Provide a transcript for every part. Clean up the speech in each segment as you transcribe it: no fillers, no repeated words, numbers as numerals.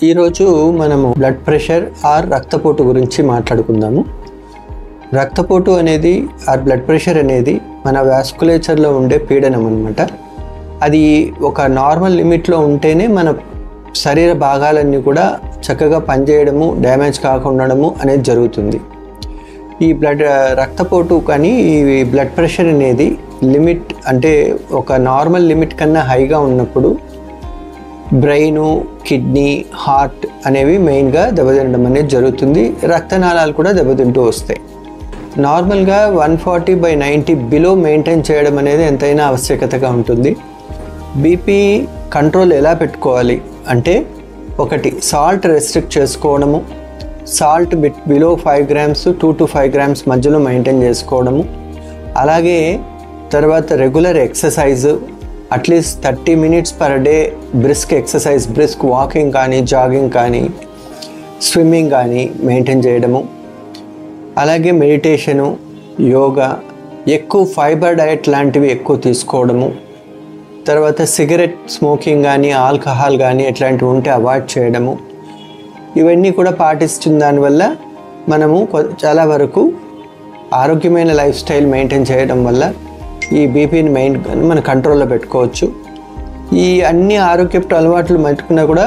ఈరోజు మనము blood pressure or రక్తపోటు గురించి మాట్లాడుకుందాము. రక్తపోటు అనేది ఆర్ బ్లడ్ ప్రెషర్ అనేది మన వాస్కులేచర్లో ఉండే పీడనం అన్నమాట. అది ఒక నార్మల్ లిమిట్లో ఉంటేనే మన శరీర భాగాలన్నీ కూడా చక్కగా పనిచేయడము, డ్యామేజ్ కాకుండా అనేది జరుగుతుంది. ఈ రక్తపోటు కానీ ఈ బ్లడ్ ప్రెషర్ అనేది లిమిట్ అంటే ఒక నార్మల్ లిమిట్ కన్నా హైగా ఉన్నప్పుడు బ్రెయిను, కిడ్నీ, హార్ట్ అనేవి మెయిన్గా దెబ్బతినడం అనేది జరుగుతుంది. రక్తనాళాలు కూడా దెబ్బతింటూ వస్తాయి. నార్మల్గా 140/90 బిలో మెయింటైన్ చేయడం అనేది ఎంతైనా ఆవశ్యకతగా ఉంటుంది. బీపీ కంట్రోల్ ఎలా పెట్టుకోవాలి అంటే, ఒకటి సాల్ట్ రెస్ట్రిక్ట్ చేసుకోవడము, salt below 5 grams 2 to 5 grams మధ్యలో మెయింటైన్ చేసుకోవడము, అలాగే తర్వాత regular exercise at least 30 minutes per day brisk exercise, brisk walking కానీ, జాగింగ్ కానీ, స్విమ్మింగ్ కానీ మెయింటైన్ చేయడము, అలాగే మెడిటేషను, యోగా, ఎక్కువ ఫైబర్ డయట్ లాంటివి ఎక్కువ తీసుకోవడము, తర్వాత సిగరెట్ స్మోకింగ్ కానీ, ఆల్కహాల్ కానీ ఇట్లాంటివి ఉంటే అవాయిడ్ చేయడము, ఇవన్నీ కూడా పాటిస్తున్న దానివల్ల మనము చాలా వరకు ఆరోగ్యమైన లైఫ్ స్టైల్ మెయింటైన్ చేయడం వల్ల ఈ బీపీని మన కంట్రోల్లో పెట్టుకోవచ్చు. ఈ అన్ని ఆరోగ్యపు అలవాట్లు మట్టుకున్నా కూడా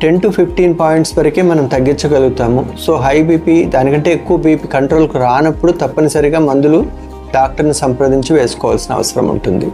10 to 15 points వరకే మనం తగ్గించగలుగుతాము. సో హై బీపీ దానికంటే ఎక్కువ బీపీ కంట్రోల్కి రానప్పుడు తప్పనిసరిగా మందులు డాక్టర్ని సంప్రదించి వేసుకోవాల్సిన అవసరం ఉంటుంది.